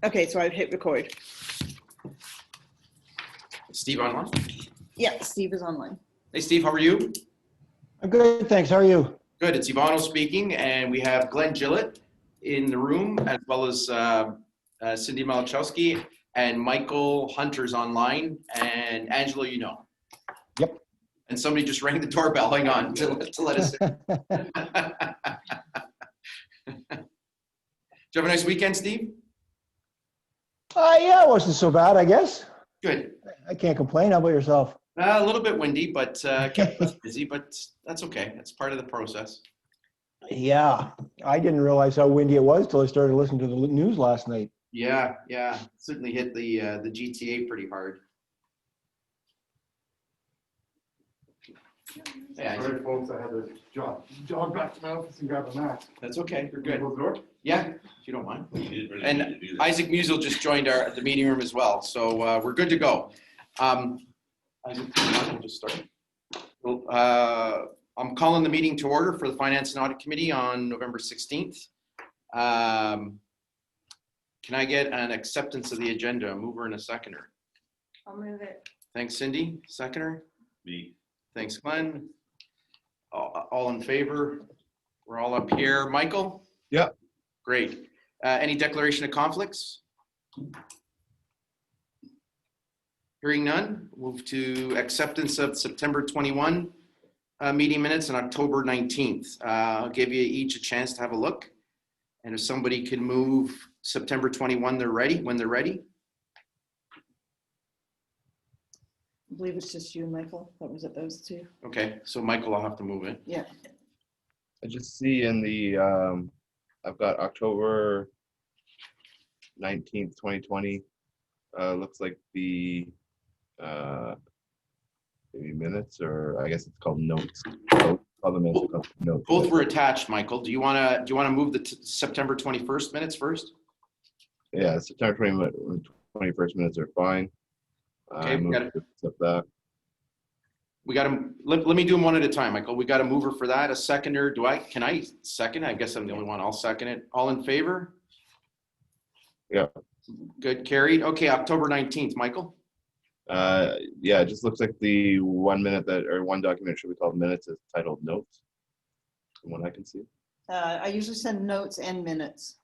Okay, so I've hit record. Steve online? Yeah, Steve is online. Hey Steve, how are you? I'm good, thanks. How are you? Good, it's Ivano speaking, and we have Glenn Gillett in the room, as well as Cindy Malachowski, and Michael Hunter's online, and Angelo, you know. Yep. And somebody just rang the doorbell, hang on, to let us in. Did you have a nice weekend, Steve? Yeah, it wasn't so bad, I guess. Good. I can't complain. How about yourself? A little bit windy, but kept us busy, but that's okay. That's part of the process. Yeah, I didn't realize how windy it was till I started listening to the news last night. Yeah, certainly hit the GTA pretty hard. Yeah, Sorry, folks, I had to jog back to my office and grab a mat. that's okay. You're good. Close the door? Yeah, if you don't mind. And Isaac Musil just joined the meeting room as well, so we're good to go. Isaac, we'll just start. I'm calling the meeting to order for the Finance and Audit Committee on November 16th. Can I get an acceptance of the agenda? A mover and a seconder. I'll move it. Thanks, Cindy. Seconder. Me. Thanks, Glenn. All in favor? We're all up here. Michael? Yeah. Great. Any declaration of conflicts? Hearing none, move to acceptance of September 21 meeting minutes and October 19th. I'll give you each a chance to have a look. And if somebody can move September 21, when they're ready. I believe it's just you and Michael. What was it, those two? Okay, so Michael, I'll have to move it. Yeah. I just see in the, I've got October 19th, 2020. Looks like the maybe minutes, or I guess it's called notes. All the minutes are called notes. Both were attached, Michael. Do you want to move the September 21st minutes first? Yeah, September 21st minutes are fine. Okay, we got it. Accept that. We got to let me do them one at a time, Michael. We got a mover for that. A seconder. Can I second? I guess I'm the only one. I'll second it. All in favor? Yeah. Good, carried. Okay, October 19th, Michael. Yeah, it just looks like the one document should be called minutes is titled notes, from what I can see. I usually send notes and minutes.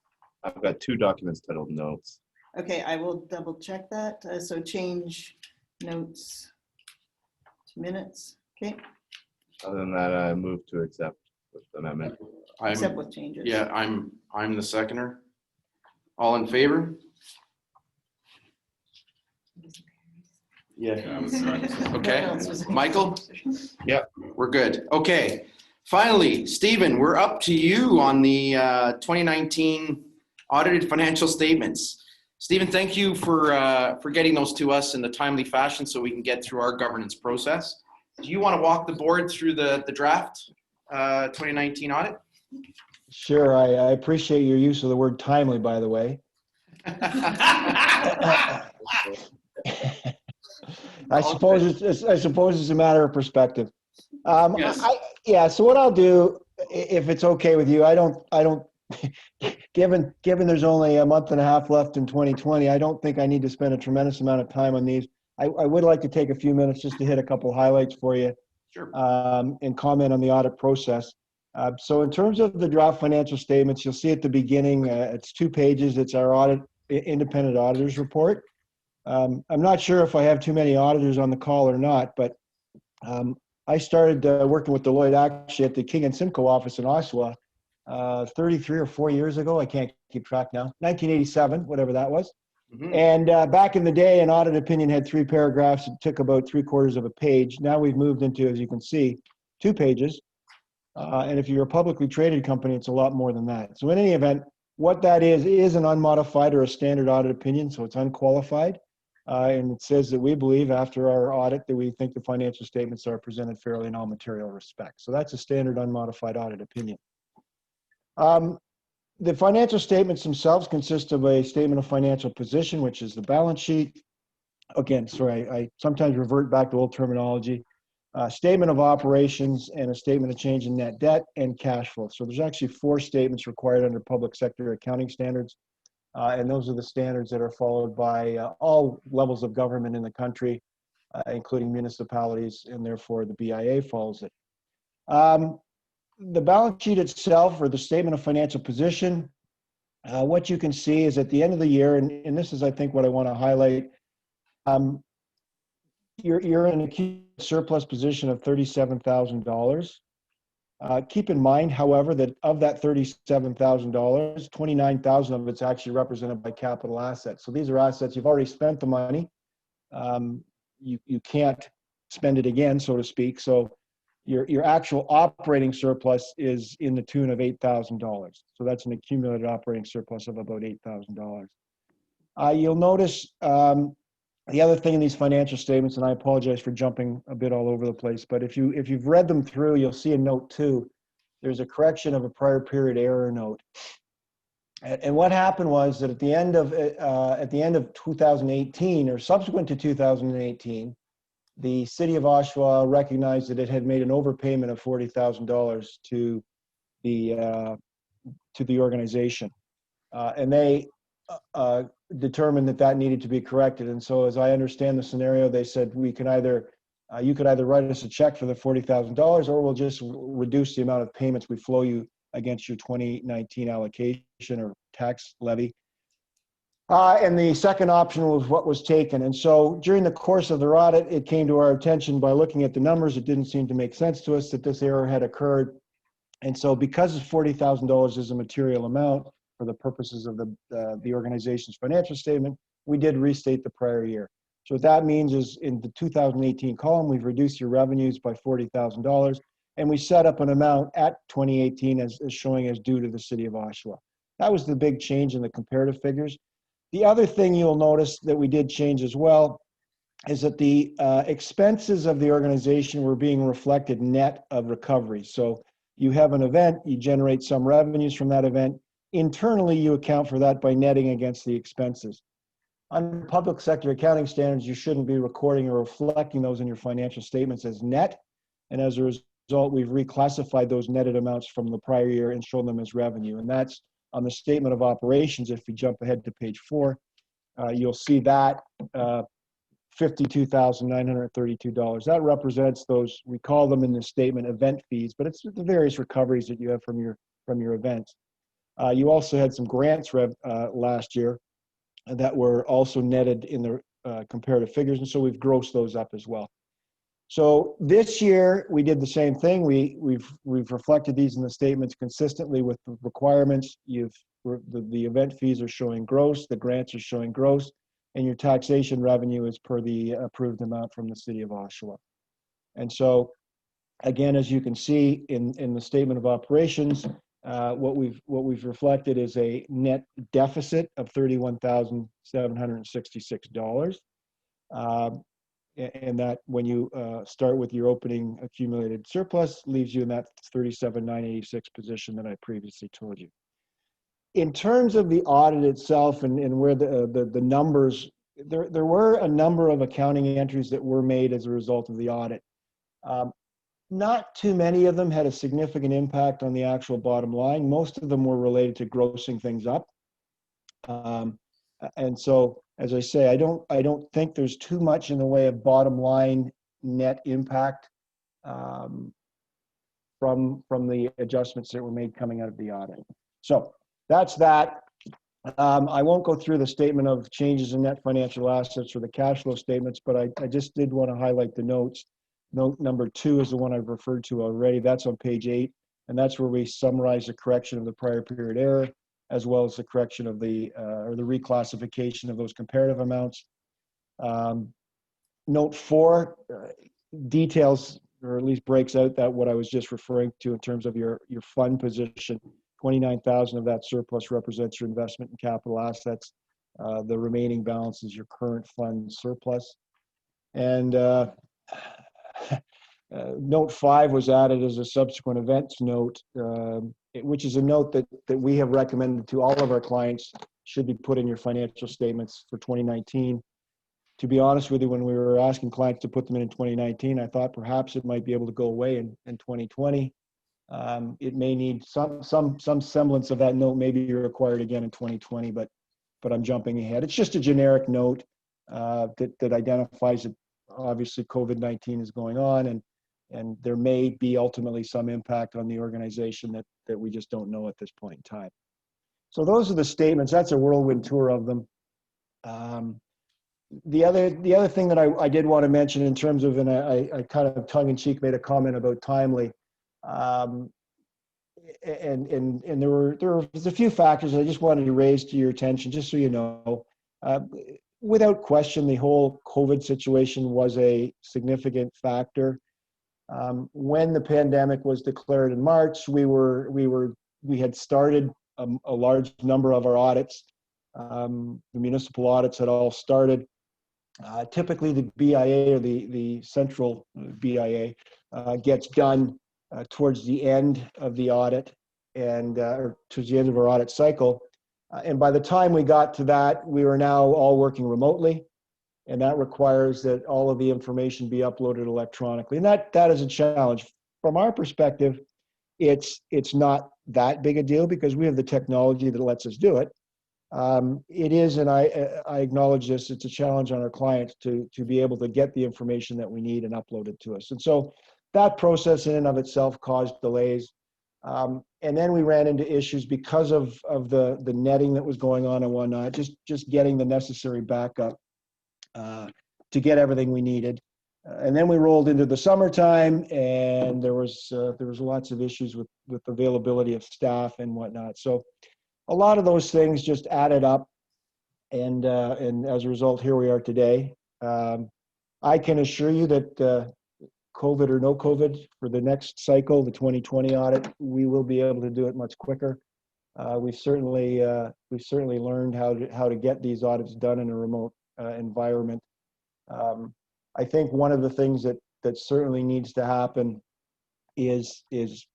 I've got two documents titled notes. Okay, I will double check that. So change notes to minutes. Okay, Other than that, I move to accept with amendment. except with changes. Yeah, I'm the seconder. All in favor? Yeah. Okay, Michael? Yep. We're good. Okay, finally, Stephen, we're up to you on the 2019 audited financial statements. Stephen, thank you for getting those to us in the timely fashion so we can get through our governance process. Do you want to walk the board through the draft 2019 audit? Sure, I appreciate your use of the word timely, by the way. I suppose it's a matter of perspective. Yes. So what I'll do, if it's okay with you, I don't. Given there's only a month and a half left in 2020, I don't think I need to spend a tremendous amount of time on these. I would like to take a few minutes just to hit a couple highlights for you. Sure. And comment on the audit process. So in terms of the draft financial statements, you'll see at the beginning, it's 2 pages. It's our independent auditors report. I'm not sure if I have too many auditors on the call or not, but I started working with Deloitte actually at the King and Simcoe office in Oshawa 33 or 4 years ago. I can't keep track now. 1987, whatever that was. Mm-hmm. And back in the day, an audit opinion had 3 paragraphs. It took about 3/4 of a page. Now we've moved into, as you can see, 2 pages. And if you're a publicly traded company, it's a lot more than that. So in any event, what that is an unmodified or a standard audit opinion, so it's unqualified. And it says that we believe after our audit that we think the financial statements are presented fairly in all material respects. So that's a standard unmodified audit opinion. The financial statements themselves consist of a statement of financial position, which is the balance sheet. Again, sorry, I sometimes revert back to old terminology. Statement of operations and a statement of change in net debt and cash flow. So there's actually 4 statements required under public sector accounting standards. And those are the standards that are followed by all levels of government in the country, including municipalities, and therefore the BIA follows it. The balance sheet itself, or the statement of financial position, what you can see is at the end of the year, and this is, I think, what I want to highlight, you're in a surplus position of $37,000. Keep in mind, however, that of that $37,000, 29,000 of it's actually represented by capital assets. So these are assets you've already spent the money. You can't spend it again, so to speak. So your actual operating surplus is in the tune of $8,000. So that's an accumulated operating surplus of about $8,000. You'll notice the other thing in these financial statements, and I apologize for jumping a bit all over the place, but if you've read them through, you'll see in note 2, there's a correction of a prior period error note. And what happened was that at the end of 2018, or subsequent to 2018, the city of Oshawa recognized that it had made an overpayment of $40,000 to the organization, and they determined that needed to be corrected. And so, as I understand the scenario, they said you could either write us a check for the $40,000, or we'll just reduce the amount of payments we flow you against your 2019 allocation or tax levy. And the second option was what was taken. And so during the course of the audit, it came to our attention by looking at the numbers, it didn't seem to make sense to us that this error had occurred. And so because $40,000 is a material amount for the purposes of the organization's financial statement, we did restate the prior year. So what that means is in the 2018 column, we've reduced your revenues by $40,000, and we set up an amount at 2018 as showing as due to the city of Oshawa. That was the big change in the comparative figures. The other thing you'll notice that we did change as well is that the expenses of the organization were being reflected net of recovery. So you have an event, you generate some revenues from that event. Internally, you account for that by netting against the expenses. Under public sector accounting standards, you shouldn't be recording or reflecting those in your financial statements as net. And as a result, we've reclassified those netted amounts from the prior year and shown them as revenue. And that's on the statement of operations. If we jump ahead to page 4, you'll see that $52,932. That represents those, we call them in the statement event fees, but it's the various recoveries that you have from your events. You also had some grants last year that were also netted in the comparative figures, and so we've grossed those up as well. So this year we did the same thing. We've reflected these in the statements consistently with the requirements. The event fees are showing gross, the grants are showing gross, and your taxation revenue is per the approved amount from the city of Oshawa. And so, again, as you can see in the statement of operations, what we've reflected is a net deficit of $31,766. And that, when you start with your opening accumulated surplus, leaves you in that $37,986 position that I previously told you. In terms of the audit itself and where the numbers, there were a number of accounting entries that were made as a result of the audit. Not too many of them had a significant impact on the actual bottom line. Most of them were related to grossing things up. And so, as I say, I don't think there's too much in the way of bottom line net impact from the adjustments that were made coming out of the audit. So that's that. I won't go through the statement of changes in net financial assets or the cash flow statements, but I just did want to highlight the notes. Note number 2 is the one I've referred to already. That's on page 8, and that's where we summarize the correction of the prior period error, as well as the correction of the reclassification of those comparative amounts. Note 4 details, or at least breaks out that what I was just referring to in terms of your fund position. 29,000 of that surplus represents your investment in capital assets. The remaining balance is your current fund surplus. And note 5 was added as a subsequent events note, which is a note that we have recommended to all of our clients should be put in your financial statements for 2019. To be honest with you, when we were asking clients to put them in 2019, I thought perhaps it might be able to go away in 2020. It may need some semblance of that note may be required again in 2020, but but I'm jumping ahead. It's just a generic note that identifies that obviously COVID-19 is going on, and there may be ultimately some impact on the organization that we just don't know at this point in time. So those are the statements. That's a whirlwind tour of them. The other thing that I did want to mention in terms of, and I kind of tongue-in-cheek made a comment about timely, and there was a few factors I just wanted to raise to your attention, just so you know. Without question, the whole COVID situation was a significant factor. When the pandemic was declared in March, we had started a large number of our audits. The municipal audits had all started. Typically, the BIA, or the central BIA, gets done towards the end of the audit or towards the end of our audit cycle. And by the time we got to that, we were now all working remotely, and that requires that all of the information be uploaded electronically. And that is a challenge. From our perspective, it's not that big a deal because we have the technology that lets us do it. It is, and I acknowledge this, it's a challenge on our clients to be able to get the information that we need and upload it to us. And so that process in and of itself caused delays. And then we ran into issues because of the netting that was going on and whatnot, just getting the necessary backup to get everything we needed. And then we rolled into the summertime, and there was lots of issues with availability of staff and whatnot. So a lot of those things just added up, and as a result, here we are today. I can assure you that COVID or no COVID, for the next cycle, the 2020 audit, we will be able to do it much quicker. We've certainly learned how to get these audits done in a remote environment. I think one of the things that certainly needs to happen is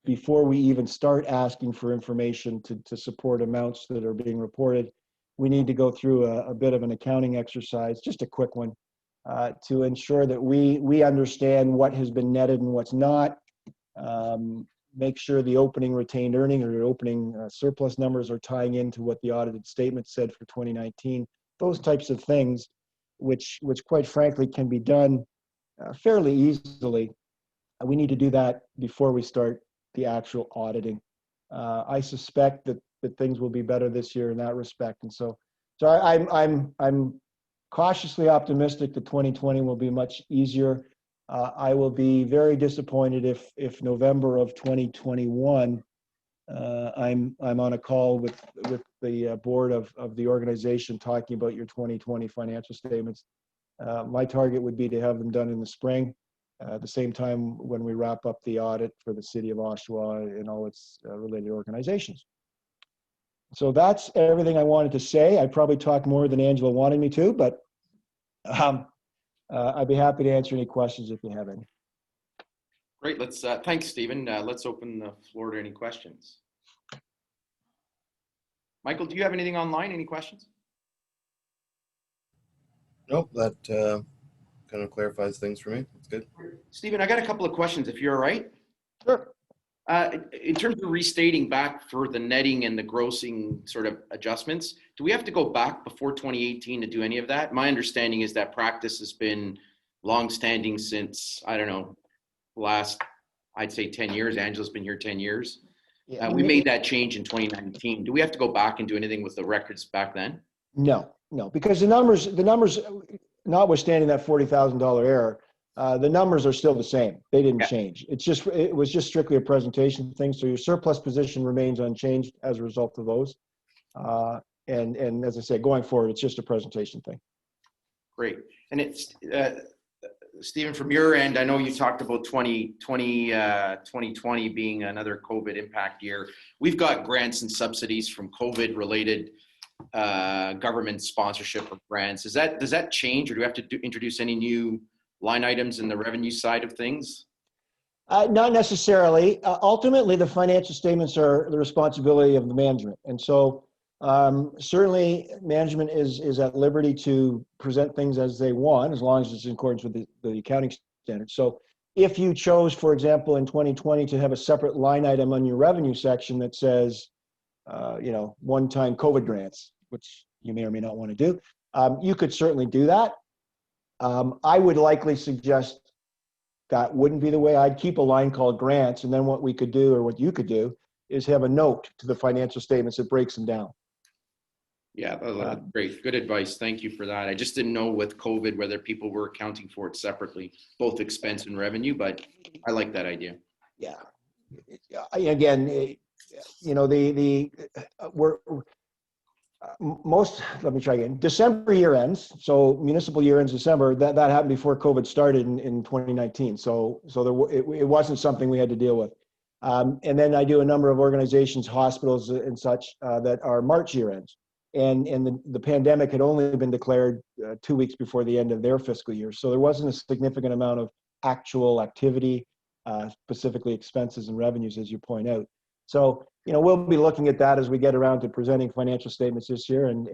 before we even start asking for information to support amounts that are being reported, we need to go through a bit of an accounting exercise, just a quick one, to ensure that we understand what has been netted and what's not. Make sure the opening retained earning or opening surplus numbers are tying into what the audited statement said for 2019. Those types of things, which quite frankly can be done fairly easily. We need to do that before we start the actual auditing. I suspect that things will be better this year in that respect, and so I'm cautiously optimistic that 2020 will be much easier. I will be very disappointed if November of 2021 I'm on a call with the board of the organization talking about your 2020 financial statements. My target would be to have them done in the spring, at the same time when we wrap up the audit for the city of Oshawa and all its related organizations. So that's everything I wanted to say. I probably talked more than Angela wanted me to, but I'd be happy to answer any questions if you have any. Great. Thanks, Stephen. Let's open the floor to any questions. Michael, do you have anything online? Any questions? Nope, that kind of clarifies things for me. That's good. Stephen, I got a couple of questions, if you're all right. Sure. In terms of restating back for the netting and the grossing sort of adjustments, do we have to go back before 2018 to do any of that? My understanding is that practice has been longstanding since, I don't know, last, I'd say 10 years. Angela's been here 10 years. Yeah. We made that change in 2019. Do we have to go back and do anything with the records back then? No, because the numbers, notwithstanding that $40,000 error, the numbers are still the same. They didn't change. It was just strictly a presentation thing. So your surplus position remains unchanged as a result of those. And as I say, going forward, it's just a presentation thing. Great. And it's, Stephen, from your end, I know you talked about 2020 being another COVID impact year. We've got grants and subsidies from COVID related government sponsorship of grants. Does that change, or do we have to introduce any new line items in the revenue side of things? Not necessarily. Ultimately, the financial statements are the responsibility of the management. And so certainly management is at liberty to present things as they want, as long as it's in accordance with the accounting standards. So if you chose, for example, in 2020 to have a separate line item on your revenue section that says, one-time COVID grants, which you may or may not want to do. You could certainly do that. I would likely suggest that wouldn't be the way. I'd keep a line called grants, and then what we could do, or what you could do, is have a note to the financial statements that breaks them down. Yeah, great. Good advice. Thank you for that. I just didn't know with COVID whether people were accounting for it separately, both expense and revenue, but I like that idea. Yeah. Again, you know, let me try again. December year ends, so municipal year ends December. That happened before COVID started in 2019. So it wasn't something we had to deal with. And then I do a number of organizations, hospitals and such, that are March year ends. And the pandemic had only been declared 2 weeks before the end of their fiscal year. So there wasn't a significant amount of actual activity, specifically expenses and revenues, as you point out. So, you know, we'll be looking at that as we get around to presenting financial statements this year, and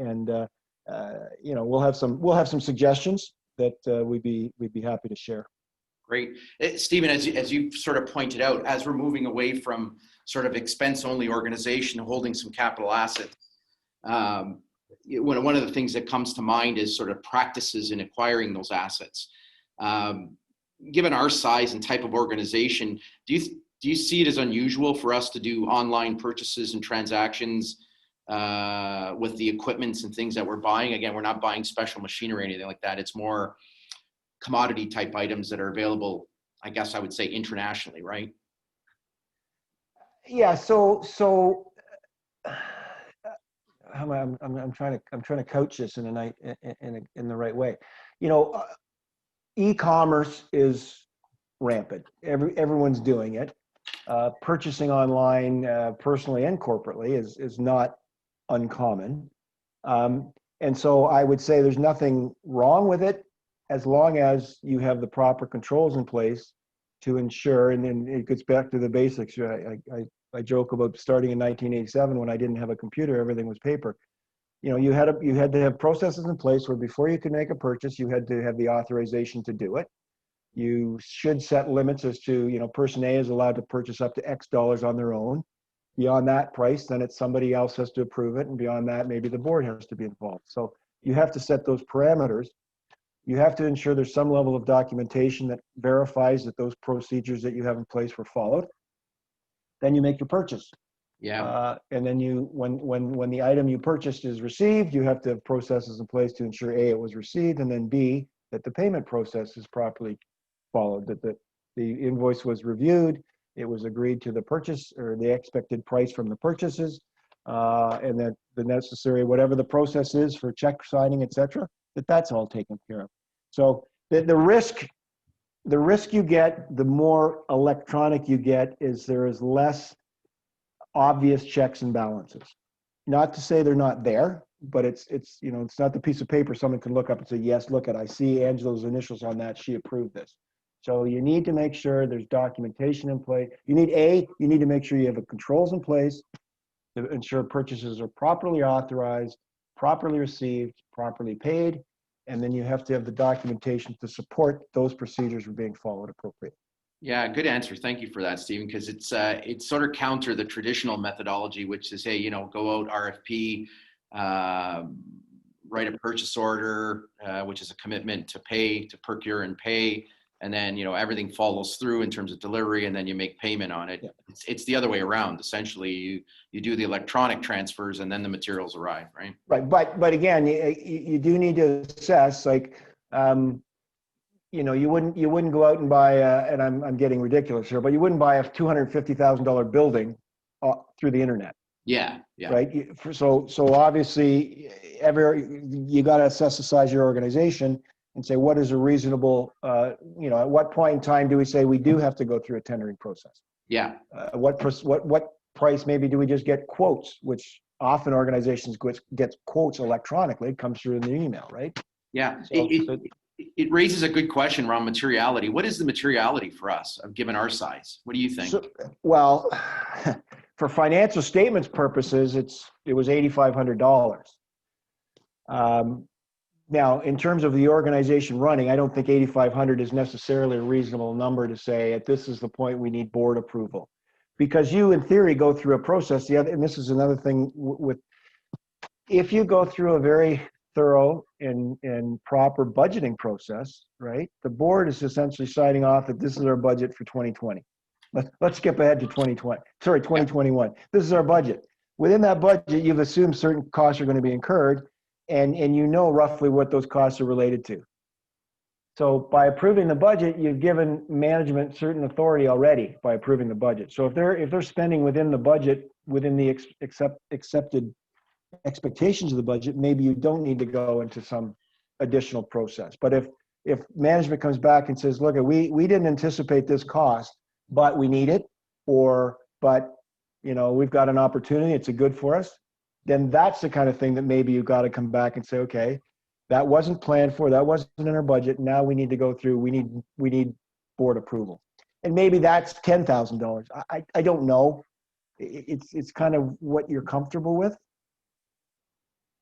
you know, we'll have some suggestions that we'd be happy to share. Great. Stephen, as you sort of pointed out, as we're moving away from sort of expense-only organization, holding some capital assets, one of the things that comes to mind is sort of practices in acquiring those assets. Given our size and type of organization, do you see it as unusual for us to do online purchases and transactions with the equipments and things that we're buying? Again, we're not buying special machinery or anything like that. It's more commodity type items that are available, I guess I would say, internationally, right? Yeah. So I'm trying to coach this in the right way. You know, e-commerce is rampant. Everyone's doing it. Purchasing online, personally and corporately, is not uncommon. And so I would say there's nothing wrong with it, as long as you have the proper controls in place to ensure. And then it gets back to the basics. I joke about starting in 1987 when I didn't have a computer, everything was paper. You know, you had to have processes in place where before you could make a purchase, you had to have the authorization to do it. You should set limits as to, you know, person A is allowed to purchase up to X dollars on their own. Beyond that price, then it's somebody else has to approve it. And beyond that, maybe the board has to be involved. So you have to set those parameters. You have to ensure there's some level of documentation that verifies that those procedures that you have in place were followed. Then you make your purchase. Yeah. And then when the item you purchased is received, you have to have processes in place to ensure A, it was received, and then B, that the payment process is properly followed, that the invoice was reviewed, it was agreed to the purchase or the expected price from the purchases, and that the necessary, whatever the process is for check signing, etc., that's all taken care of. So the risk you get, the more electronic you get, is there is less obvious checks and balances. Not to say they're not there, but it's you know, it's not the piece of paper someone can look up and say, yes, look at, I see Angela's initials on that, she approved this. So you need to make sure there's documentation in place. You need to make sure you have the controls in place to ensure purchases are properly authorized, properly received, properly paid, and then you have to have the documentation to support those procedures are being followed appropriately. Yeah, good answer. Thank you for that, Stephen, because it's sort of counter the traditional methodology, which is, hey, you know, go out RFP, write a purchase order, which is a commitment to pay, to procure and pay, and then, you know, everything follows through in terms of delivery, and then you make payment on it. Yeah. It's the other way around. Essentially, you do the electronic transfers, and then the materials arrive, right? Right, but again, you do need to assess, like, you know, you wouldn't go out and buy and I'm getting ridiculous here, but you wouldn't buy a $250,000 building through the internet. Yeah, yeah. Right. So obviously, you got to assess the size of your organization and say, what is a reasonable, you know, at what point in time do we say we do have to go through a tendering process? Yeah. What price maybe do we just get quotes, which often organizations get quotes electronically, it comes through in the email, right? Yeah. It raises a good question around materiality. What is the materiality for us, given our size? What do you think? Well, for financial statements purposes, it was $8,500. Now, in terms of the organization running, I don't think 8,500 is necessarily a reasonable number to say at this is the point we need board approval, because you, in theory, go through a process. And this is another thing with if you go through a very thorough and proper budgeting process, right, the board is essentially signing off that this is our budget for 2020. Let's skip ahead to 2020. Sorry, 2021. This is our budget. Within that budget, you've assumed certain costs are going to be incurred, and you know roughly what those costs are related to. So by approving the budget, you've given management certain authority already by approving the budget. So if they're spending within the budget, within the accepted expectations of the budget, maybe you don't need to go into some additional process. But if management comes back and says, look, we didn't anticipate this cost, but we need it, but we've got an opportunity, it's a good for us, then that's the kind of thing that maybe you've got to come back and say, okay, that wasn't planned for, that wasn't in our budget. Now we need to go through, we need board approval. And maybe that's $10,000. I don't know. It's kind of what you're comfortable with.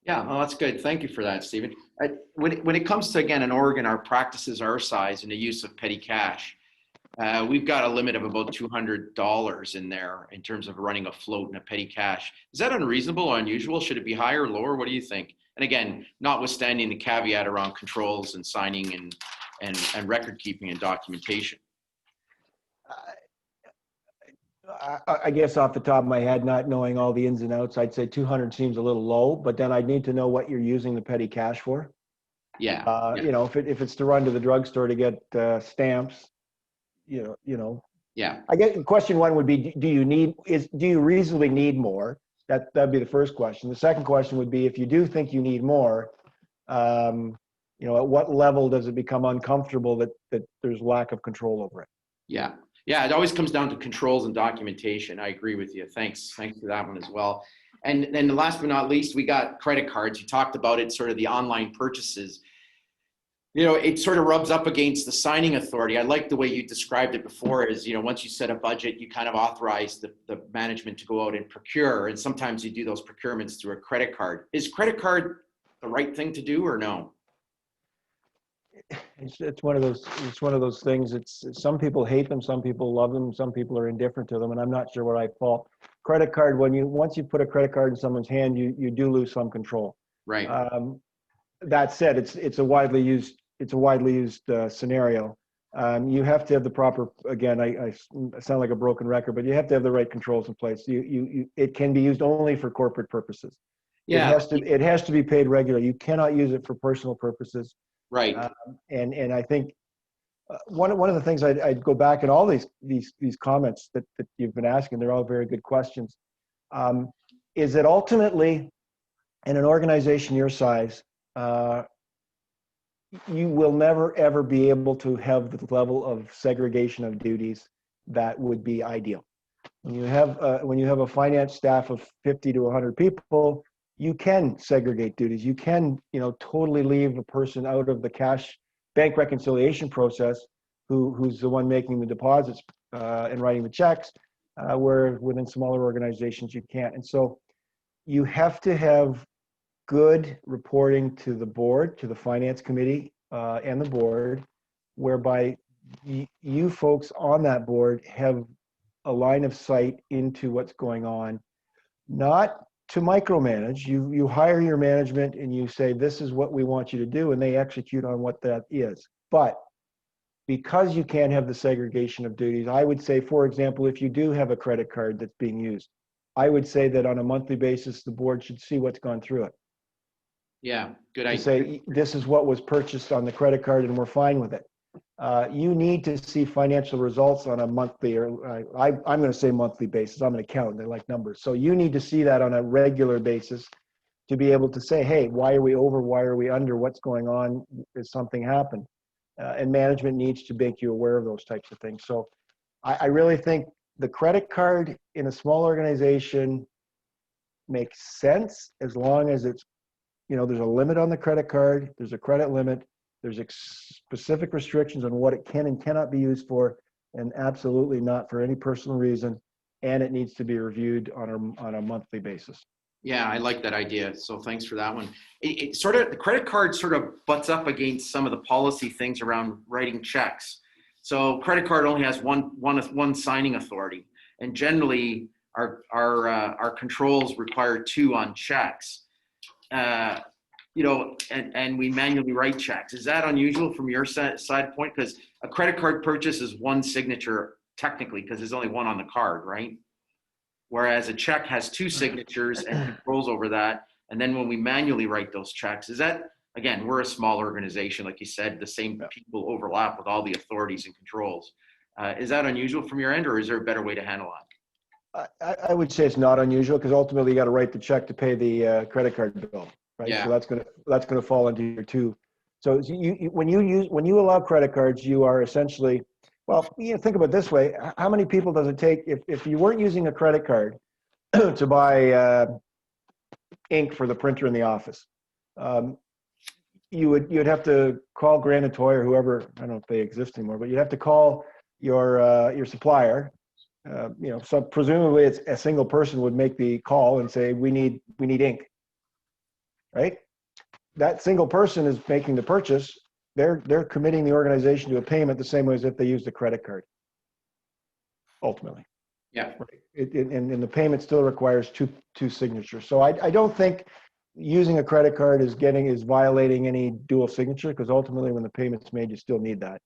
Yeah, well, that's good. Thank you for that, Stephen. When it comes to, again, in Oregon, our practices our size and the use of petty cash, we've got a limit of about $200 in there in terms of running a float and a petty cash. Is that unreasonable or unusual? Should it be higher or lower? What do you think? And again, notwithstanding the caveat around controls and signing and record keeping and documentation. I guess off the top of my head, not knowing all the ins and outs, I'd say 200 seems a little low, but then I'd need to know what you're using the petty cash for. Yeah. If it's to run to the drugstore to get stamps, Yeah. I guess question one would be, do you reasonably need more? That'd be the first question. The second question would be, if you do think you need more, at what level does it become uncomfortable that there's lack of control over it? Yeah. Yeah, it always comes down to controls and documentation. I agree with you. Thanks for that one as well. And then last but not least, we got credit cards. You talked about it, sort of the online purchases. It sort of rubs up against the signing authority. I like the way you described it before is, once you set a budget, you kind of authorize the management to go out and procure. And sometimes you do those procurements through a credit card. Is credit card the right thing to do or no? It's one of those things. It's some people hate them, some people love them, some people are indifferent to them, and I'm not sure what I fall. Credit card, once you put a credit card in someone's hand, you do lose some control. Right. That said, it's a widely used scenario. You have to have the proper. Again, I sound like a broken record, but you have to have the right controls in place. It can be used only for corporate purposes. Yeah. It has to be paid regularly. You cannot use it for personal purposes. Right. And I think one of the things I'd go back at all these comments that you've been asking, they're all very good questions, is that ultimately in an organization your size, you will never ever be able to have the level of segregation of duties that would be ideal. When you have a finance staff of 50 to 100 people, you can segregate duties. You can, totally leave a person out of the cash bank reconciliation process who's the one making the deposits and writing the checks, where within smaller organizations you can't. And so you have to have good reporting to the board, to the finance committee and the board, whereby you folks on that board have a line of sight into what's going on, not to micromanage. You hire your management and you say, this is what we want you to do, and they execute on what that is. But because you can't have the segregation of duties, I would say, for example, if you do have a credit card that's being used, I would say that on a monthly basis, the board should see what's gone through it. Yeah, good idea. Say, this is what was purchased on the credit card and we're fine with it. You need to see financial results on a monthly, or I'm going to say monthly basis. I'm an accountant, I like numbers. So you need to see that on a regular basis to be able to say, hey, why are we over? Why are we under? What's going on? Has something happened? And management needs to make you aware of those types of things. So I really think the credit card in a small organization makes sense as long as it's, there's a limit on the credit card, there's a credit limit, there's specific restrictions on what it can and cannot be used for, and absolutely not for any personal reason, and it needs to be reviewed on a monthly basis. Yeah, I like that idea. So thanks for that one. The credit card sort of butts up against some of the policy things around writing checks. So credit card only has one signing authority, and generally our controls require two on checks. and we manually write checks. Is that unusual from your side point? Because a credit card purchase is one signature technically, because there's only one on the card, right? Whereas a check has two signatures and controls over that. And then when we manually write those checks, is that, again, we're a small organization, like you said, the same people overlap with all the authorities and controls. Is that unusual from your end, or is there a better way to handle that? I would say it's not unusual, because ultimately you got to write the check to pay the credit card bill, right? Yeah. So that's gonna fall into your two. So when you allow credit cards, you are essentially, well, think about it this way: how many people does it take if you weren't using a credit card to buy ink for the printer in the office? You'd have to call Grand Toy or whoever. I don't know if they exist anymore, but you'd have to call your supplier. So presumably it's a single person would make the call and say, we need ink, right? That single person is making the purchase. They're committing the organization to a payment the same way as if they used a credit card, ultimately. Yeah. Right. And the payment still requires two signatures. So I don't think using a credit card is violating any dual signature, because ultimately when the payment's made, you still need that.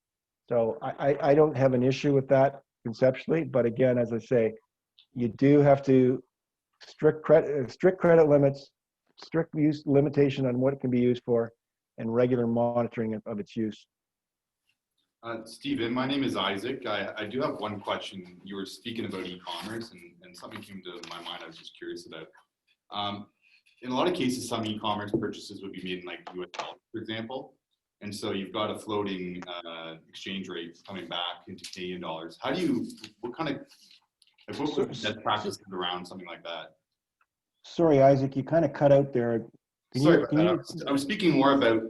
So I don't have an issue with that conceptually, but again, as I say, you do have to strict credit limits, strict use limitation on what it can be used for, and regular monitoring of its use. Stephen, my name is Isaac. I do have one question. You were speaking about e-commerce, and something came to my mind I was just curious about. In a lot of cases, some e-commerce purchases would be made in like US dollars, for example. And so you've got a floating exchange rate coming back into Canadian dollars. What kind of, what would best practices around something like that? Sorry, Isaac, you kind of cut out there. Sorry about that. I was speaking more about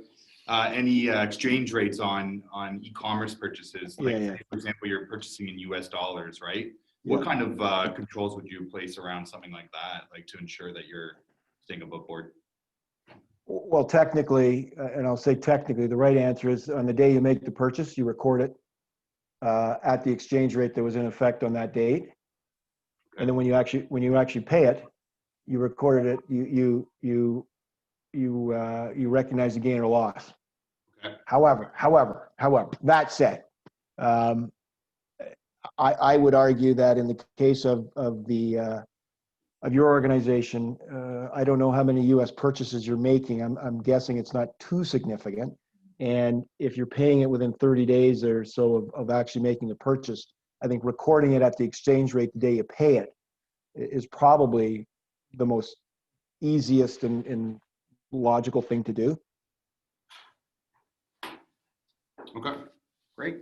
any exchange rates on e-commerce purchases. Like, Yeah. say, for example, you're purchasing in US dollars, right? Yeah. What kind of controls would you place around something like that, like to ensure that you're staying above board? Well, technically, and I'll say technically, the right answer is on the day you make the purchase, you record it at the exchange rate that was in effect on that date. And then when you actually pay it, you recorded it. You recognize the gain or loss. Okay. However, that said, I would argue that in the case of your organization, I don't know how many U.S. purchases you're making. I'm guessing it's not too significant. And if you're paying it within 30 days or so of actually making the purchase, I think recording it at the exchange rate the day you pay it is probably the most easiest and logical thing to do. Okay. Great.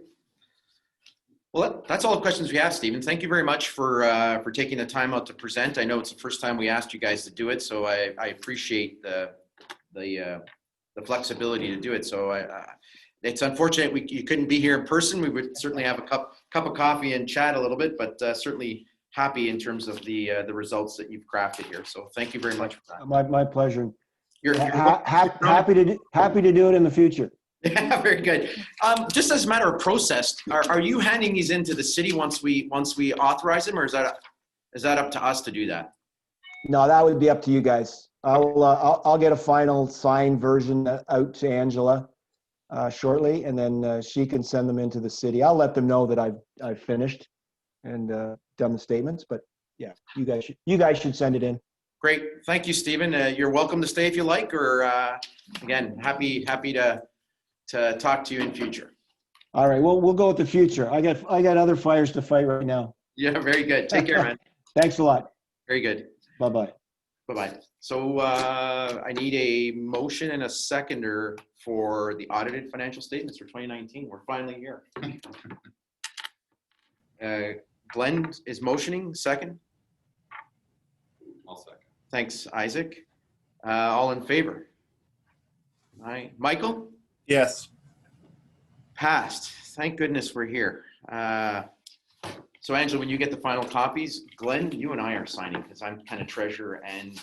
Well, that's all the questions we have, Stephen. Thank you very much for taking the time out to present. I know it's the first time we asked you guys to do it, so I appreciate the flexibility to do it. So it's unfortunate you couldn't be here in person. We would certainly have a cup of coffee and chat a little bit, but certainly happy in terms of the results that you've crafted here. So thank you very much for that. My pleasure. You're Happy to do it in the future. Yeah, very good. Just as a matter of process, are you handing these into the city once we authorize them, or is that up to us to do that? No, that would be up to you guys. I'll get a final signed version out to Angela shortly, and then she can send them into the city. I'll let them know that I've finished and done the statements. But yeah, you guys should send it in. Great, thank you, Stephen. You're welcome to stay if you like, or again, happy to talk to you in future. All right, we'll go with the future. I got other fires to fight right now. Yeah, very good. Take care, man. Thanks a lot. Very good. Bye-bye. Bye-bye. So I need a motion and a seconder for the audited financial statements for 2019. We're finally here. Glenn is motioning, second. I'll second. Thanks, Isaac. All in favor? Aye. Michael? Yes. Passed. Thank goodness we're here. So Angela, when you get the final copies, Glenn, you and I are signing because I'm kind of treasurer and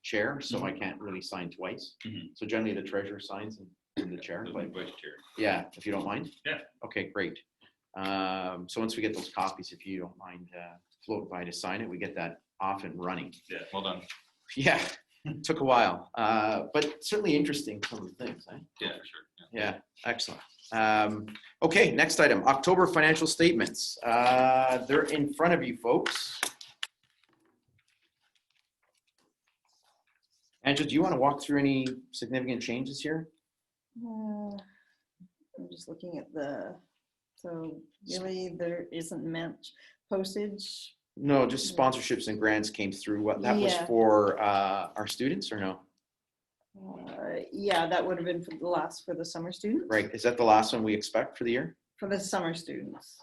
chair, so I can't really sign twice. So generally the treasurer signs and the chair. But Vice chair. yeah, if you don't mind. Yeah. Okay, great. So once we get those copies, if you don't mind, float by to sign it, we get that off and running. Yeah. Well done. Yeah. Took a while, but certainly interesting, some of the things. Eh? Yeah, for sure. Yeah, excellent. Okay, next item, October financial statements. They're in front of you, folks. Angela, do you want to walk through any significant changes here? I'm just looking at so really there isn't much postage. No, just sponsorships and grants came through. What that was Yeah. for our students or no? Yeah, that would have been for the summer students. Right, is that the last one we expect for the year? For the summer students.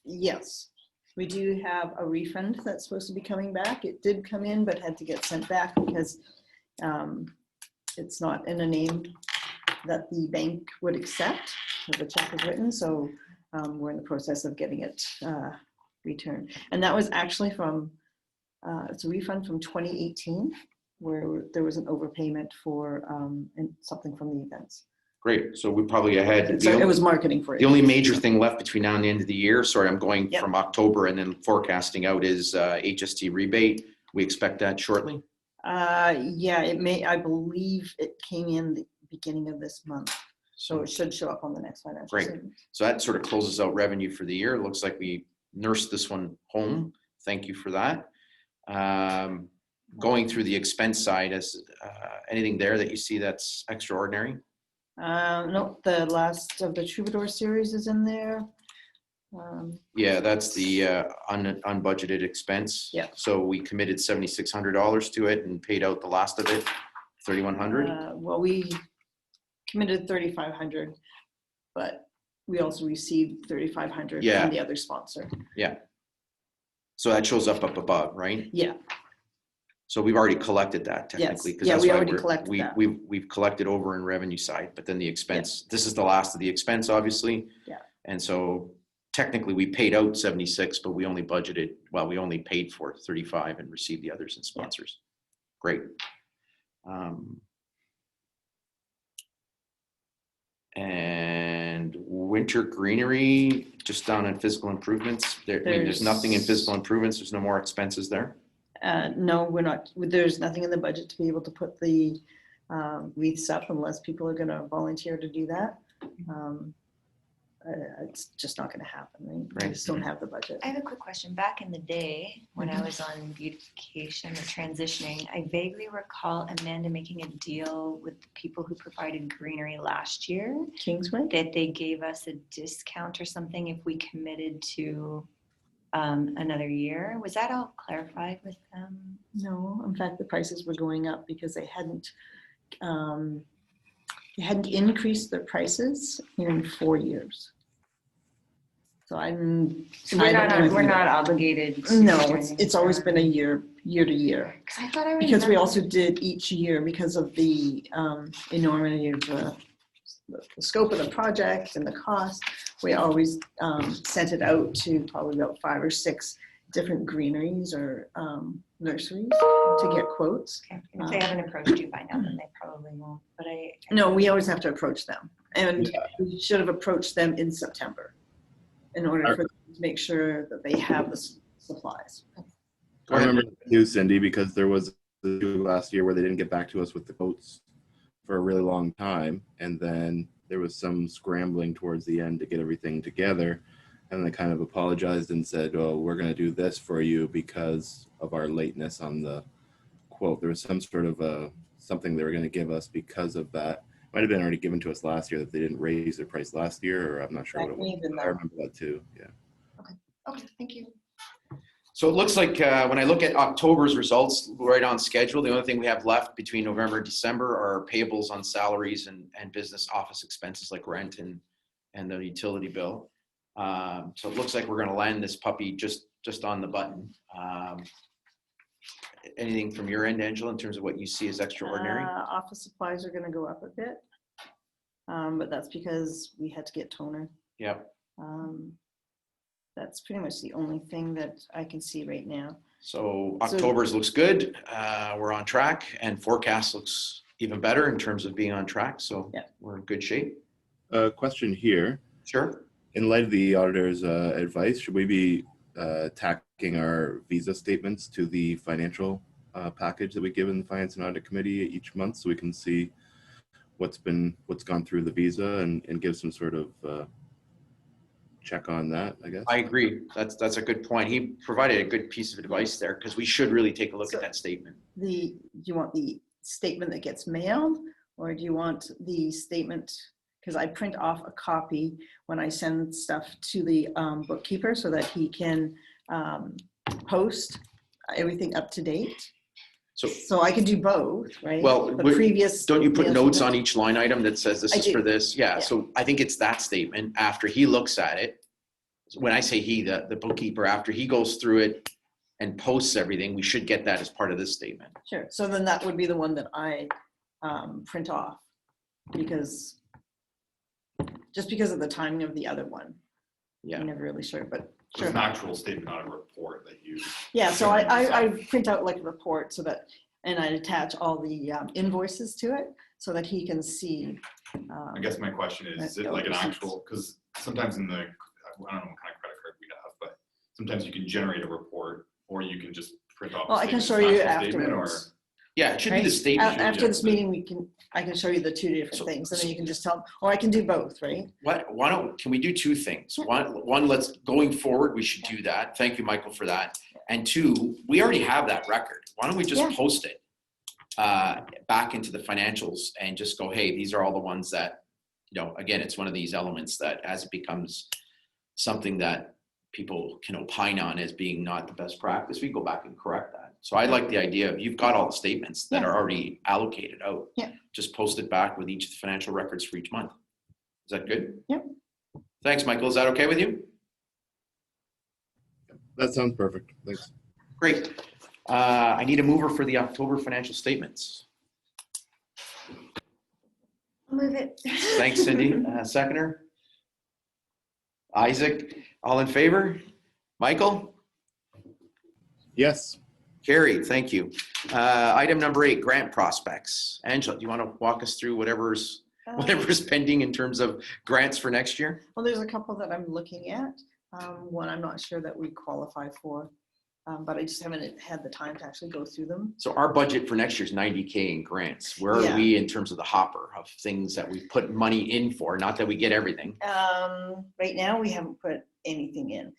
Yes, we do have a refund that's supposed to be coming back. It did come in, but had to get sent back because it's not in a name that the bank would accept. The check is written, so we're in the process of getting it returned. And that was actually from, it's a refund from 2018, where there was an overpayment for something from the events. Great, so we're probably ahead. So it was marketing for it. The only major thing left between now and the end of the year, sorry, I'm going Yep. from October and then forecasting out, is HST rebate. We expect that shortly. Yeah, I believe it came in the beginning of this month. So it should show up on the next financial Great. statement. So that sort of closes out revenue for the year. It looks like we nursed this one home. Thank you for that. Going through the expense side, is anything there that you see that's extraordinary? No, the last of the Troubadour series is in there. Yeah, that's the unbudgeted expense. Yeah. So we committed $7,600 to it and paid out the last of it, $3,100. Well, we committed 3,500, but we also received 3,500 Yeah. from the other sponsor. So that shows up above, right? Yeah, So we've already collected that technically. Yes. 'cause Yeah, that's we why already collected that. We've collected over in revenue side, but then the expense, this is the last of the expense, obviously. Yeah. And so technically we paid out 76, but we only budgeted, well, we only paid for 35 and received the others in sponsors. Great. And winter greenery, just down in physical improvements. There's nothing in physical improvements. There's no more expenses there. no, we're not, there's nothing in the budget to be able to put the wreaths up unless people are gonna volunteer to do that. It's just not gonna happen, right? We Right. just don't have the budget. I have a quick question. Back in the day, when I was on beautification or transitioning, I vaguely recall Amanda making a deal with the people who provided greenery last year Kingsway? that they gave us a discount or something if we committed to another year. Was that all clarified with them? No, in fact, the prices were going up because they hadn't increased their prices in 4 years. So So I we're don't know not, anything we're not about obligated. No, do it's always been a year to year. 'Cause I thought I Because we remember- also did each year because of the enormity of the scope of the project and the cost. We always sent it out to probably about 5 or 6 different greeneries or nurseries to get quotes. Okay. If they haven't approached you by now, then they probably won't. But No, we always have to approach them. And we should have approached them in September in order for them to make sure that they have the supplies. Go I ahead. remember you, Cindy, because there was the issue last year where they didn't get back to us with the quotes for a really long time. And then there was some scrambling towards the end to get everything together. And they kind of apologized and said, oh, we're going to do this for you because of our lateness on the quote. There was some sort of something they were going to give us because of that. Might have been already given to us last year that they didn't raise their price last year, or I'm not sure what it was. Even I though- remember that too, yeah. okay, thank you. So it looks like when I look at October's results, right on schedule. The only thing we have left between November and December are payables on salaries and business office expenses like rent and the utility bill. So it looks like we're going to land this puppy just on the button. Anything from your end, Angela, in terms of what you see as extraordinary? Office supplies are gonna go up a bit. But that's because we had to get toner. Yep. That's pretty much the only thing that I can see right now. So October's looks good. We're on track, and forecast looks even better in terms of being on track. So Yeah. we're in good shape. Question here. Sure. In light of the auditor's advice, should we be tacking our visa statements to the financial package that we give in the Finance and Audit Committee each month, so we can see what's gone through the visa and give some sort of check on that, I guess. I agree. That's a good point. He provided a good piece of advice there, because we should really take a look at that statement. Do you want the statement that gets mailed, or do you want the statement? Because I print off a copy when I send stuff to the bookkeeper so that he can post everything up to date. So I can do both, right? Well, the previous. Don't you put mail notes statement. on each line item that says this I is do. for this? Yeah, Yeah. so I think it's that statement after he looks at it. When I say he, the bookkeeper, after he goes through it and posts everything, we should get that as part of this statement. Sure. So then that would be the one that I print off, because just because of the timing of the other one. Yeah. I'm never really sure, but It's sure. an actual statement, not a report that you. Yeah, so I print out like a report so that, and I attach all the invoices to it so that he can see. I guess my question is it like an actual, because sometimes in the, I don't know what kind of credit card we have, but sometimes you can generate a report or you can just print off. Well, a I can statement, show you it's an actual statement, afterwards. Yeah, it should be Right? the statement. After this meeting, I can show you the two different So- things, and then you can just tell, or I can do both, right? Can we do two things? One, going forward, we should do that. Thank you, Michael, for that. And two, we already have that record. Why don't we just Yeah. post it back into the financials and just go, hey, these are all the ones that, again, it's one of these elements that as it becomes something that people can opine on as being not the best practice, we go back and correct that. So I like the idea of, you've got all the statements that Yeah. are already allocated out. Yeah. Just post it back with each of the financial records for each month. Is that good? Yep. Thanks, Michael. Is that okay with you? That sounds perfect. Thanks. Great. I need a mover for the October financial statements. I'll move it. Thanks, Cindy. Seconder? Isaac, all in favor? Michael? Yes. Carried, thank you. Item number 8, grant prospects. Angela, do you want to walk us through whatever's pending in terms of grants for next year? Well, there's a couple that I'm looking at. One I'm not sure that we qualify for, but I just haven't had the time to actually go through them. So our budget for next year is $90K in grants. Where Yeah. are we in terms of the hopper of things that we put money in for? Not that we get everything. Right now, we haven't put anything in,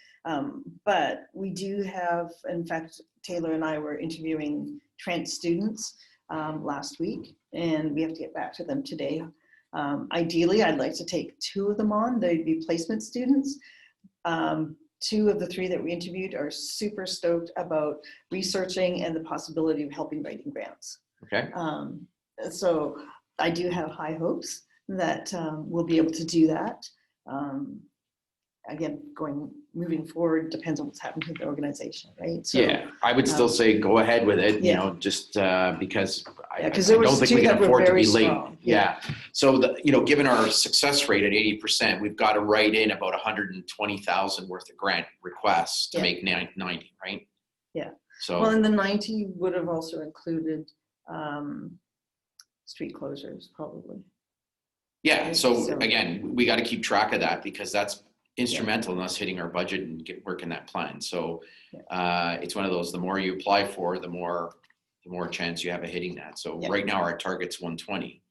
but we do have, in fact, Taylor and I were interviewing Trent students last week, and we have to get back to them today. Ideally, I'd like to take 2 of them on. They'd be placement students. 2 of the 3 that we interviewed are super stoked about researching and the possibility of helping writing grants. Okay. So I do have high hopes that we'll be able to do that. Again, moving forward depends on what's happening to the organization, right? So, Yeah, I would still say go ahead with it, Yeah. just because I 'cause there don't was think 2 we can that were afford to very be late. strong. Yeah. So given our success rate at 80%, we've got to write in about 120,000 worth of grant requests to Yeah. make 90, right? Yeah. So. Well, and the 90 would have also included street closures, probably. Yeah, so So- again, we got to keep track of that because that's instrumental in us hitting our budget and working that plan. So it's one of those, the more you apply for, the more chance you have of hitting that. So Yeah. right now our target's 120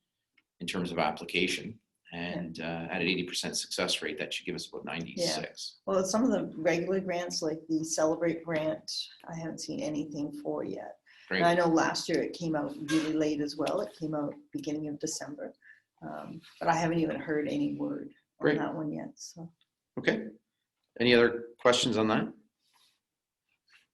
in terms of application, and at an 80% success rate, that should give us about 96. Well, some of the regular grants, like the Celebrate grant, I haven't seen anything for yet. Great. And I know last year it came out really late as well. It came out beginning of December. But I haven't even heard any word on Great. that one yet. So Okay. Any other questions on that?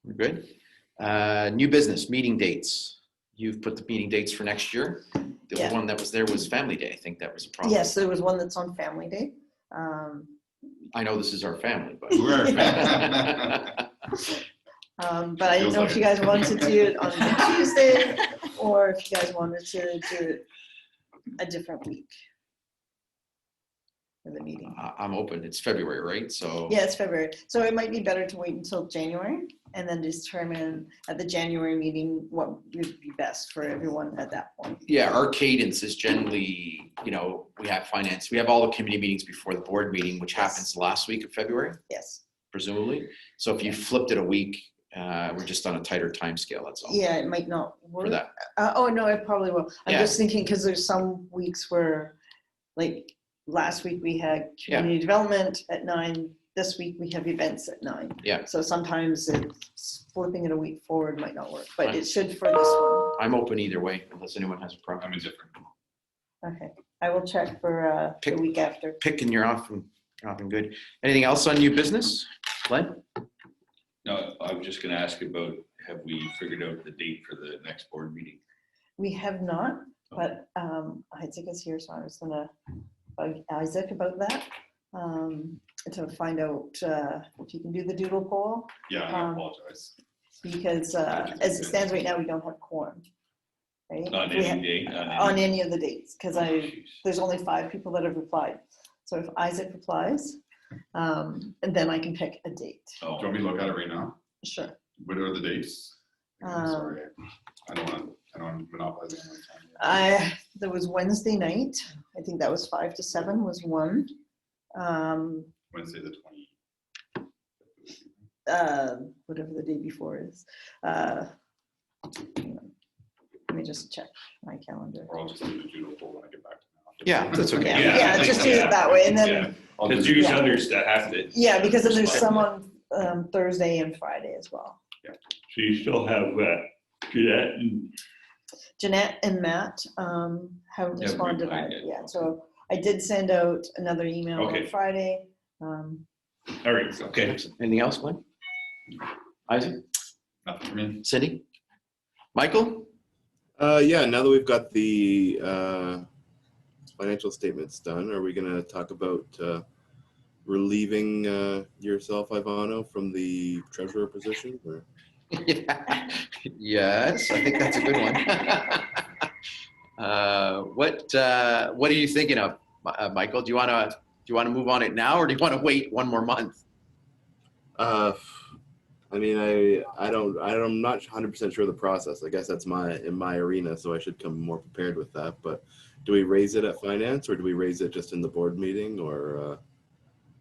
We're good. New business, meeting dates. You've put the meeting dates for next year. The Yeah. one that was there was Family Day. I think that was a problem. yes, there was one that's on Family Day. I know this is our family, but. We're- But I didn't know if you guys wanted to do it on Tuesday or if you guys wanted to do it a different week for the meeting. I'm open. It's February, right? So. Yeah, it's February. So it might be better to wait until January and then determine at the January meeting what would be best for everyone at that point. Yeah, our cadence is generally, we have finance, we have all the committee meetings before the board meeting, which happens the last week of February, Yes. presumably. So if you flipped it a week, We're just on a tighter time scale, that's all. Yeah, it might not work. For that. Oh, no, it probably will. I'm Yeah. just thinking, because there's some weeks where, like, last week we had community development at 9. This week we have events at 9. Yeah. So sometimes it's flipping it a week forward might not work, but Fine. it should for this one. I'm open either way, unless anyone has a I'm problem. indifferent. Okay, I will check for the Pick. week after. Pick and you're off and good. Anything else on new business? Glenn? No, I was just gonna ask about, have we figured out the date for the next board meeting? We have not, but Isaac is here, so I was gonna bug Isaac about that. To find out if you can do the doodle poll, Yeah, I apologize. because as it stands right now, we don't have quorum. Right? On We have- any date? on any of the dates, because Oh, jeez. there's only 5 people that have replied. So if Isaac replies, and then I can pick a date. Do you want me to look at it right now? Sure. What are the dates? I'm Um, sorry. I don't want to monopolize anyone's time. There was Wednesday night. I think that was 5 to 7 was one. Wednesday, the 20. Whatever the day before is. Hang on. Let me just check my calendar. Or I'll just do the doodle poll when I get back to the office. Yeah, that's okay. Yeah, Yeah, yeah, just do it that way, and then, Yeah. I'll Because do- there's Yeah. others that have to. yeah, because then there's some on Thursday and Friday as well. So you still have Jeanette and. Jeanette and Matt haven't Yeah, responded replied either yet. yet, so I did send out another email on Okay. Friday. All right, okay. Anything else, Glenn? Isaac? Nothing for me. Cindy? Michael? Yeah, now that we've got the financial statements done, are we gonna talk about relieving yourself, Ivano, from the treasurer position? Or? Yes, I think that's a good one. What are you thinking of, Michael? Do you want to move on it now, or do you want to wait one more month? I mean, I'm not 100% sure of the process. I guess that's in my arena, so I should come more prepared with that. But do we raise it at finance, or do we raise it just in the board meeting, or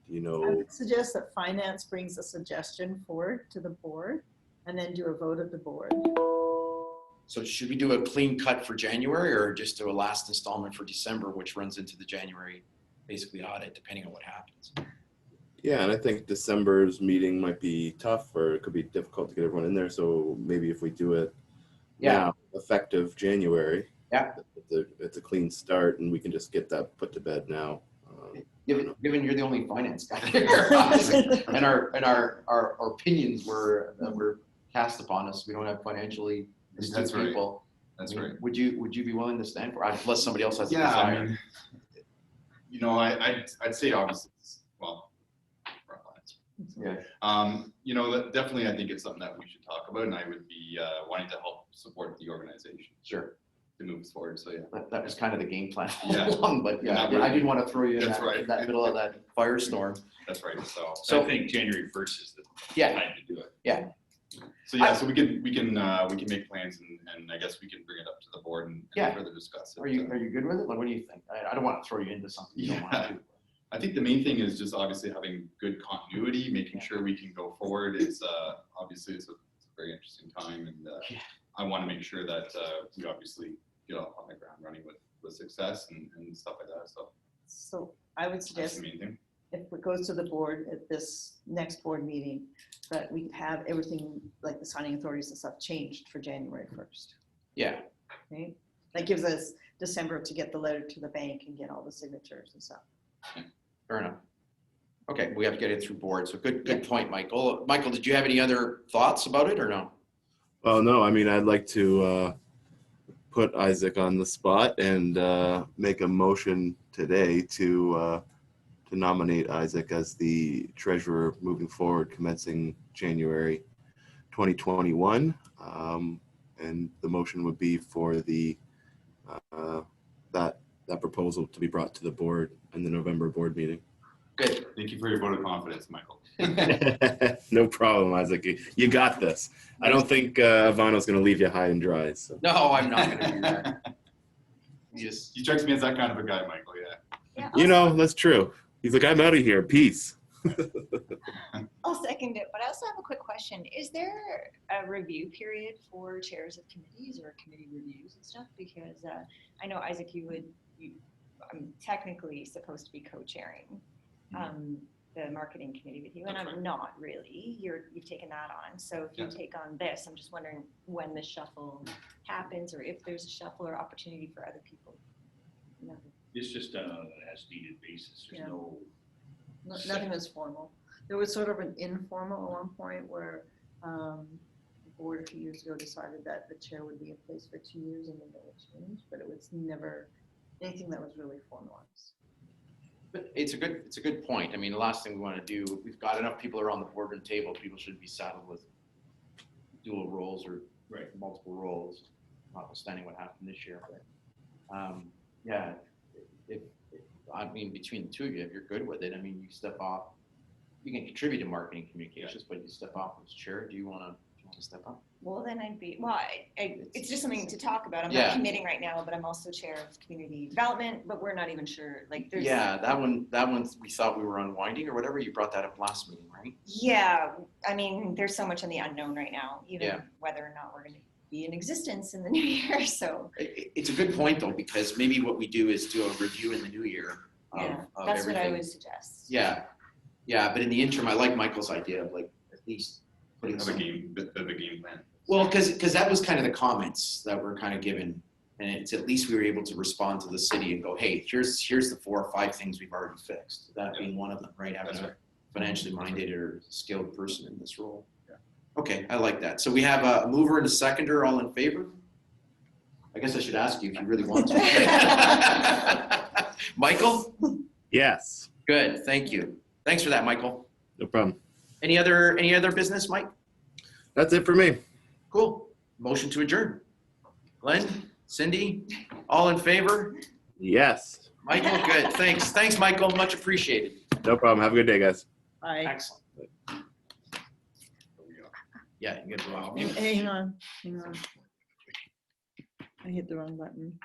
do you I know? would suggest that finance brings a suggestion forward to the board and then do a vote of the board. So should we do a clean cut for January, or just do a last installment for December, which runs into the January, basically audit, depending on what happens? Yeah, and I think December's meeting might be tough, or it could be difficult to get everyone in there. So maybe if we do it now, effective January, Yeah. it's a clean start, and we can just get that put to bed now. Given you're the only finance guy here, obviously, and our opinions were cast upon us. We don't have financially astute That's right. people. That's right. Would you be willing to stand for, unless somebody else has a Yeah, desire? I mean, you know, I'd say obviously, well, rough lines. Yeah. You know, definitely, I think it's something that we should talk about, and I would be wanting to help support the organization Sure. to move forward. So yeah, That was kind of the game plan all Yeah. along, but yeah, Yeah. I didn't want to throw you in That's that, right. that middle of that firestorm. that's right. So So- I think January 1st is the Yeah. time to do it. so yeah, so we can make plans, and I guess we can bring it up to the board and Yeah. further discuss it. Are you good with it? Like, what do you think? I don't want to throw you into something you don't want to do. I think the main thing is just obviously having good continuity, making sure we can go forward. It's obviously it's a very interesting time, and I want to make sure that we obviously get off on the ground running with success and stuff like that. So So I would that's suggest the main thing. if it goes to the board at this next board meeting, that we have everything, like the signing authorities and stuff, changed for January 1st. Yeah. Right? That gives us December to get the letter to the bank and get all the signatures and stuff. Fair enough. Okay, we have to get it through board. So good point, Michael. Michael, did you have any other thoughts about it or no? Well, no, I mean, I'd like to put Isaac on the spot and make a motion today to nominate Isaac as the treasurer moving forward, commencing January 2021. And the motion would be for the that proposal to be brought to the board in the November board meeting. Good. Thank you for your vote of confidence, Michael. No problem, Isaac. You got this. I don't think Ivano's going to leave you high and dry. So. No, I'm not going to do that. He strikes me as that kind of a guy, Michael. Yeah. Yeah, You know, that's true. He's like, I'm out of here. Peace. I'll second it, but I also have a quick question. Is there a review period for chairs of committees or committee reviews and stuff? Because I know, Isaac, I'm technically supposed to be co-chairing the marketing committee with you, and That's I'm right. not really. You've taken that on. So if you Yeah. take on this, I'm just wondering when the shuffle happens, or if there's a shuffle or opportunity for other people. No. It's just done on an as-needed basis. There's Yeah. no. Nothing was formal. There was sort of an informal at one point where the board a few years ago decided that the chair would be in place for 2 years and then it would change, but it was never anything that was really formalized. But it's a good point. I mean, the last thing we want to do, we've got enough people around the boardroom table. People shouldn't be saddled with dual roles or multiple roles, notwithstanding what happened this year. But yeah, I mean, between the two of you, if you're good with it, I mean, you step off. You can contribute to marketing communications, but you step off as chair. Do you want to step up? Well, then it's just something to talk about. I'm Yeah. not committing right now, but I'm also chair of community development, but we're not even sure, like, there's. Yeah, that one we thought we were unwinding or whatever. You brought that up last meeting, right? Yeah, I mean, there's so much in the unknown right now, even Yeah. whether or not we're gonna be in existence in the new year, so. It's a good point though, because maybe what we do is do a review in the new year of, Yeah, of that's what I everything. would suggest. Yeah, but in the interim, I like Michael's idea of like at least putting Have a bit of a game plan. Well, because that was kind of the comments that were kind of given, and it's at least we were able to respond to the city and go, hey, here's the 4 or 5 things we've already fixed. That being one of them, right? Having That's a right. financially minded or skilled person in this role. Yeah. Okay, I like that. So we have a mover and a seconder, all in favor? I guess I should ask you if you really want to. Michael? Yes, Good, thank you. Thanks for that, Michael. no problem. Any other business, Mike? That's it for me. Cool. Motion to adjourn. Glenn, Cindy, all in favor? Yes, Michael, good. Thanks. Thanks, Michael. Much appreciated. no problem. Have a good day, guys. Excellent. Yeah, you get it wrong. Hang on. I hit the wrong button.